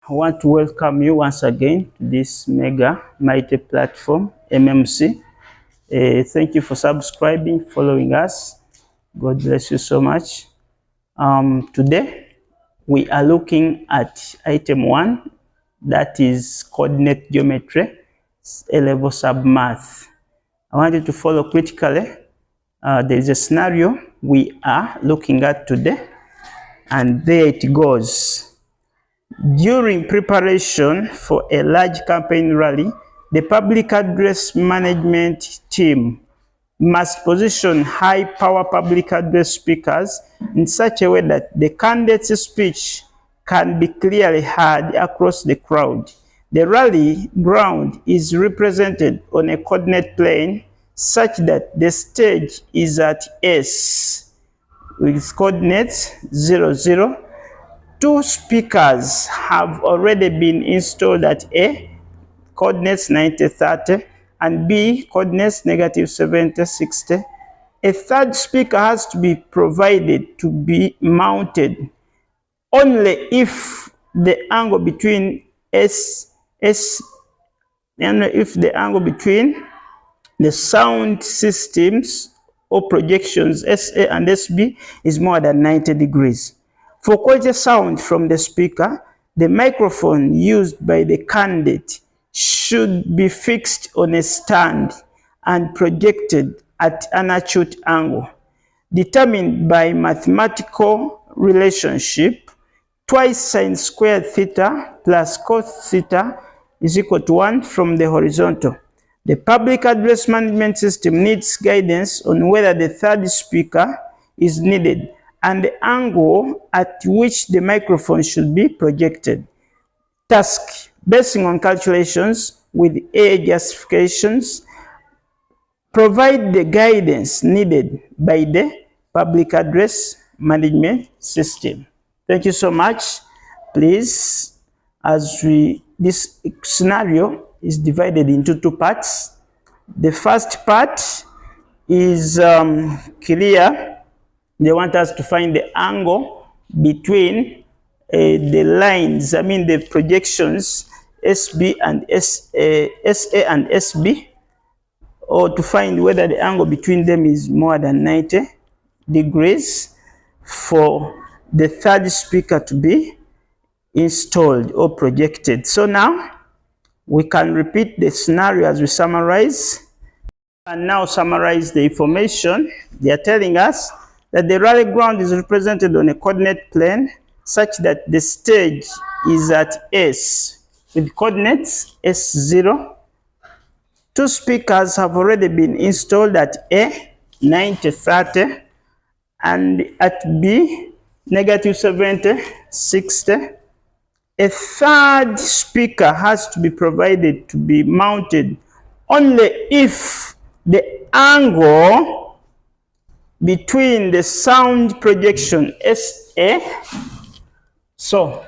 I want to welcome you once again to this mega mighty platform, MMC. Thank you for subscribing, following us. God bless you so much. Today, we are looking at item 1, that is coordinate geometry, A-level sub-math. I want you to follow critically. There is a scenario we are looking at today, and there it goes. During preparation for a large campaign rally, the public address management team must position high-power public address speakers in such a way that the candidate's speech can be clearly heard across the crowd. The rally ground is represented on a coordinate plane such that the stage is at S with coordinates 0, 0. Two speakers have already been installed at A, coordinates 90, 30, and B, coordinates negative 70, 60. A third speaker has to be provided to be mounted only if the angle between the angle between the sound systems or projections SA and SB is more than 90 degrees. For quality sound from the speaker, the microphone used by the candidate should be fixed on a stand and projected at an acute angle, determined by mathematical relationship. Twice sine squared theta plus cos theta is equal to 1 from the horizontal. The public address management system needs guidance on whether the third speaker is needed and the angle at which the microphone should be projected. Task: basing on calculations with A justifications, provide the guidance needed by the public address management system. Thank you so much. Please, this scenario is divided into two parts. The first part is clear. They want us to find the angle between the lines, the projections SB and SA and SB, or to find whether the angle between them is more than 90 degrees for the third speaker to be installed or projected. So now we can repeat the scenario as we summarize. And now summarize the information. They are telling us that the rally ground is represented on a coordinate plane such that the stage is at S with coordinates S0. Two speakers have already been installed at A, 90, 30, and at B, negative 70, 60. A third speaker has to be provided to be mounted only if the angle between the sound projection SA, SA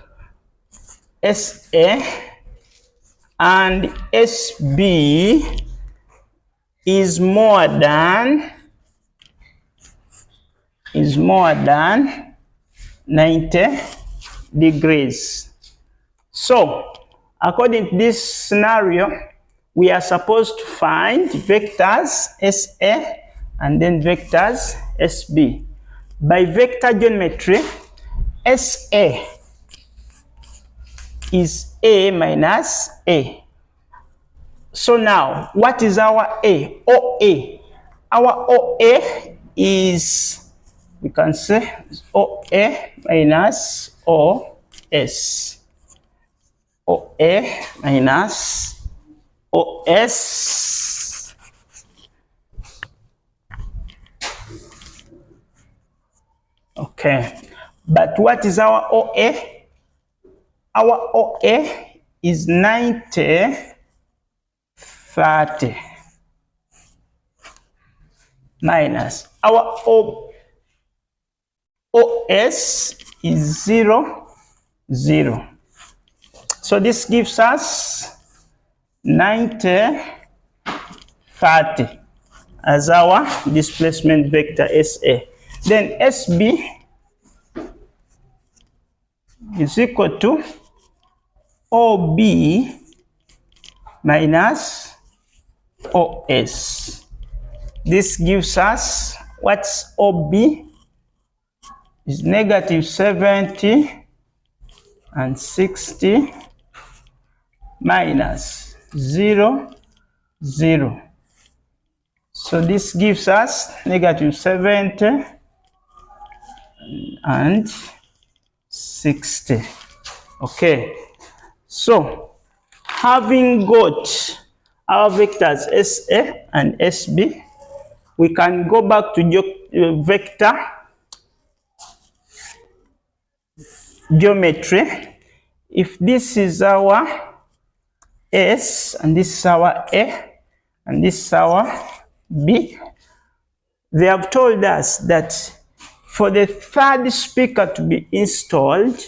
and SB is more than 90 degrees. So, according to this scenario, we are supposed to find vectors SA and then vectors SB. By vector geometry, SA is A minus A. So now, what is our A? OA. Our OA is, we can say, OA minus OS. OA minus OS. Okay, but what is our OA? Our OA is 90, 30 minus our OS is 0, 0. So this gives us 90, 30 as our displacement vector SA. Then SB is equal to OB minus OS. This gives us what's OB is negative 70 and 60 minus 0, 0. So this gives us negative 70 and 60. Okay. So having got our vectors SA and SB, we can go back to vector geometry. If this is our S and this is our A and this is our B, they have told us that for the third speaker to be installed,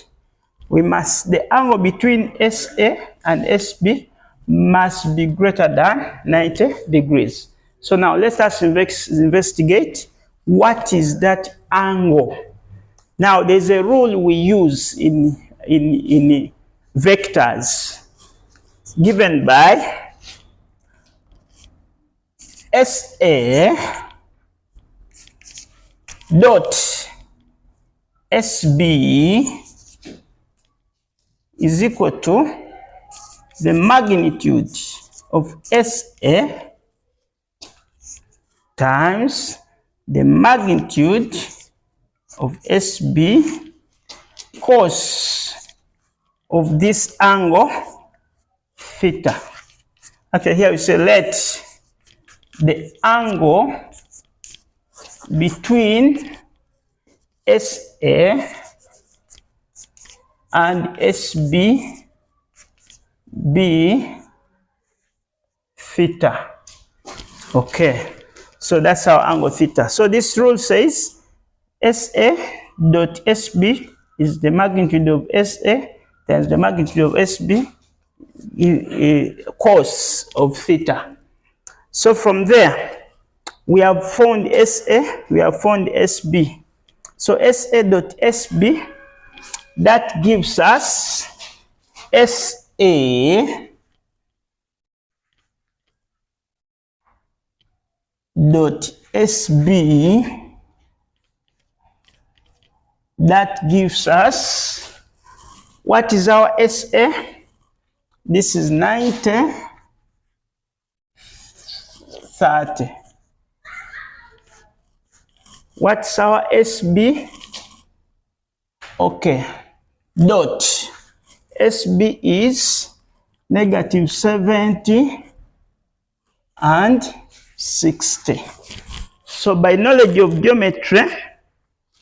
the angle between SA and SB must be greater than 90 degrees. So now let us investigate what is that angle. Now there's a rule we use in vectors given by SA dot SB is equal to the magnitude of SA times the magnitude of SB cos of this angle theta. Okay, here we say let the angle between SA and SB be theta. Okay, so that's our angle theta. So this rule says SA dot SB is the magnitude of SA times the magnitude of SB cos of theta. So from there, we have found SA, we have found SB. So SA dot SB, that gives us SA dot SB, that gives us, what is our SA? This is 90, 30. What's our SB? Okay, dot SB is negative 70 and 60. So by knowledge of geometry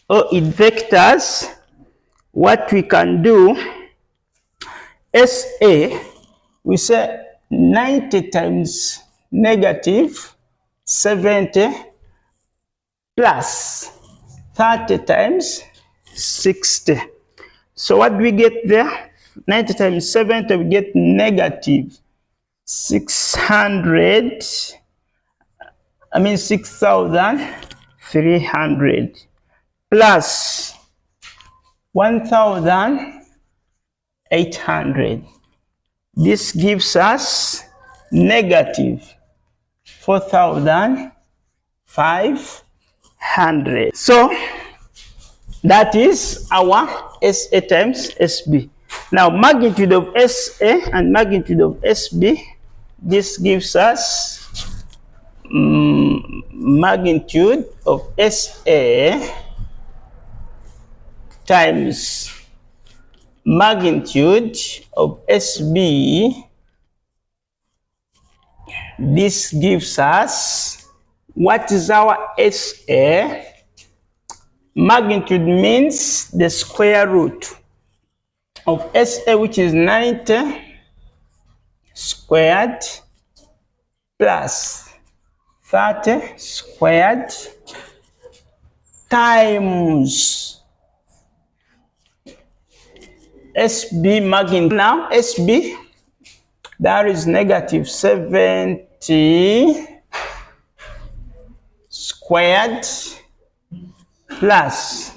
or in vectors, what we can do, SA, we say 90 times negative 70 plus 30 times 60. So what do we get there? 90 times 70, we get negative 6,300 plus 1,800. This gives us negative 4,500. So that is our SA times SB. Now magnitude of SA and magnitude of SB, this gives us magnitude of SA times magnitude of SB. This gives us, what is our SA? Magnitude means the square root of SA, which is 90 squared plus 30 squared times SB magnitude. Now SB, that is negative 70 squared plus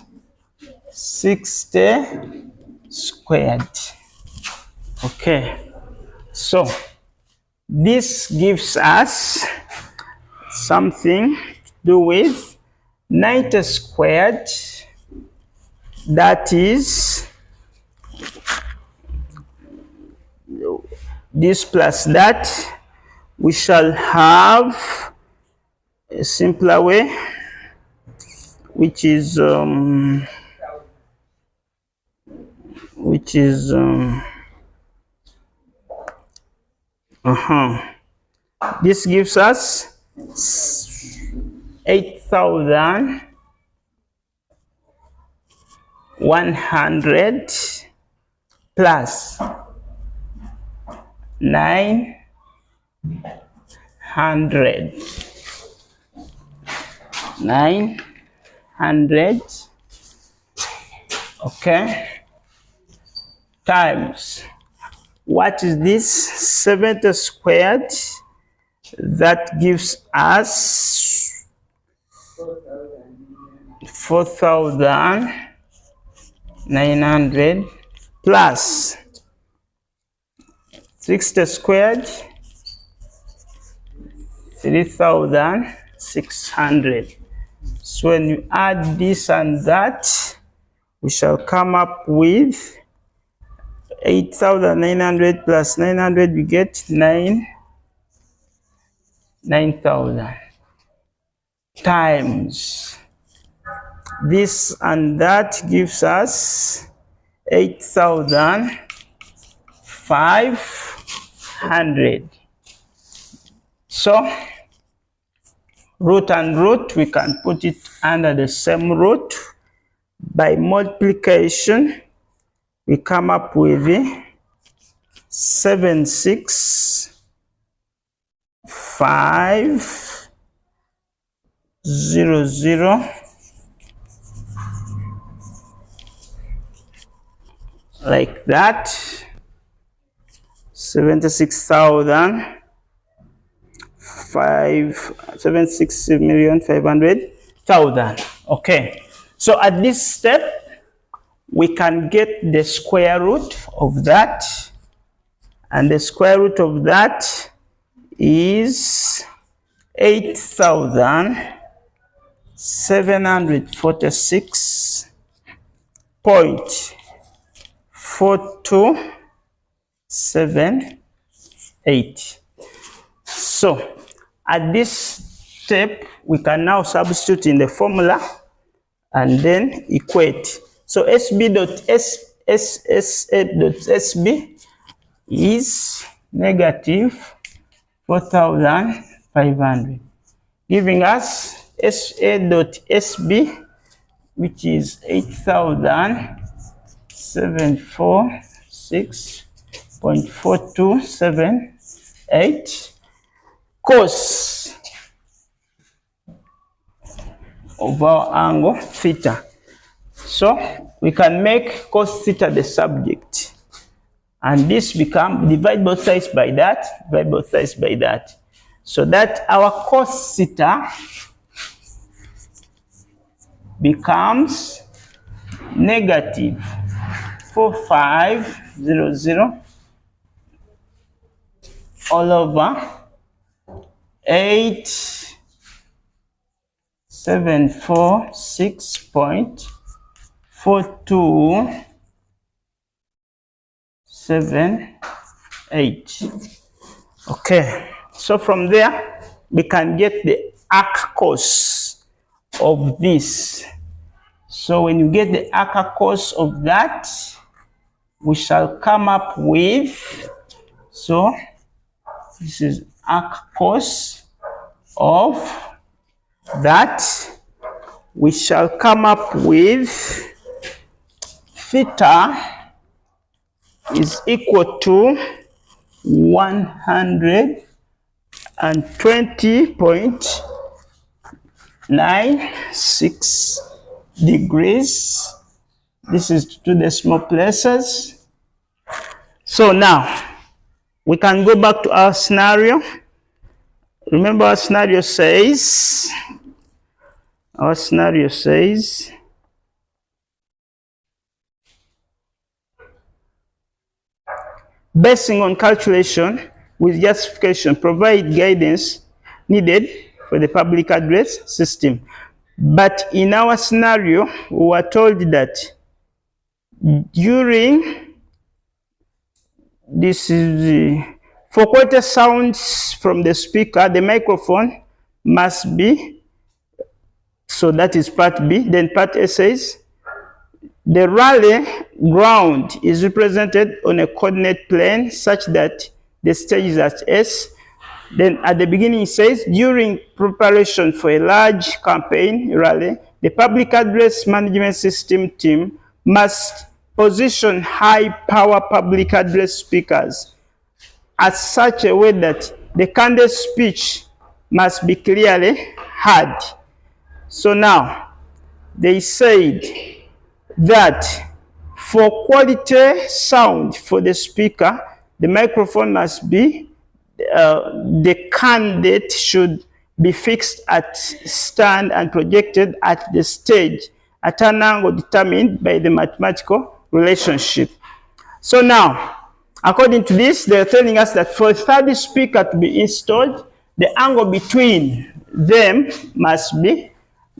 60 squared. Okay, so this gives us something to do with 90 squared, that is this plus that. We shall have a simpler way, which is this gives us 8,100 plus 900. Okay, times, what is this? 70 squared. That gives us 4,900 plus 60 squared, 3,600. So when you add this and that, we shall come up with 8,900 plus 900, we get 9,000 times this and that gives us 8,500. So root and root, we can put it under the same root. By multiplication, we come up with 76500, like that. 76,500,000. Okay, so at this step we can get the square root of that, and the square root of that is 8,746.4278. So at this step we can now substitute in the formula and then equate. So SB.SSA.SB is negative 4,500, giving us SA.SB, which is 8,746.4278 cos of our angle theta. So we can make cos theta the subject, and this become, divide both sides by that, divide both sides by that, so that our cos theta becomes negative 4500 all over 8,746.4278. Okay, so from there we can get the arc cos of this. So when you get the arc cos of that, we shall come up with, so this is arc cos of that, we shall come up with theta is equal to 120.96 degrees. This is 2 decimal places. So now we can go back to our scenario. Remember, our scenario says, basing on calculation with justification, provide guidance needed for the public address system. But in our scenario, we were told that during this is for quality sounds from the speaker, the microphone must be, so that is part B. Then part A says, the rally ground is represented on a coordinate plane such that the stage is at S. Then at the beginning it says, during preparation for a large campaign rally, the public address management system team must position high power public address speakers at such a way that the candidate speech must be clearly heard. So now, they said that for quality sound for the speaker, the microphone must be, the candidate should be fixed at stand and projected at the stage at an angle determined by the mathematical relationship. So now, according to this, they're telling us that for a third speaker to be installed, the angle between them must be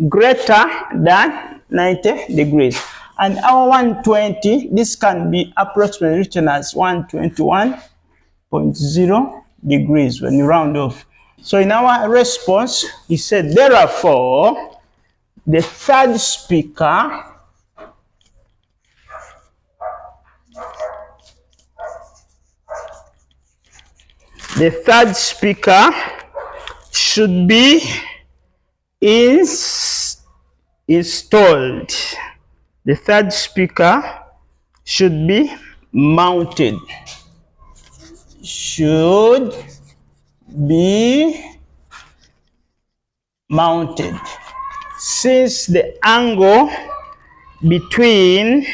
greater than 90 degrees. And our 120, this can be approximately written as 121.0 degrees when you round off. So in our response, he said, therefore, the third speaker should be installed. The third speaker should be mounted. Should be mounted. Since the angle between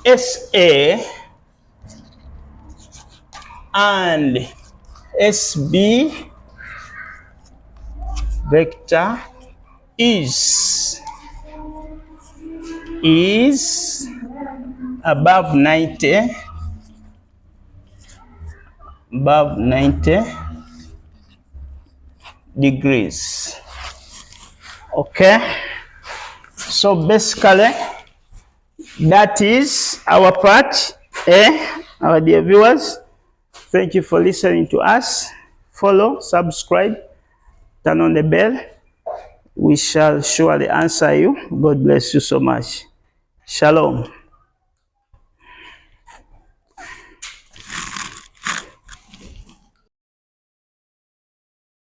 SA and SB vector is above 90 degrees. Okay, so basically that is our part A. Our dear viewers, thank you for listening to us. Follow, subscribe, turn on the bell. We shall surely answer you. God bless you so much. Shalom.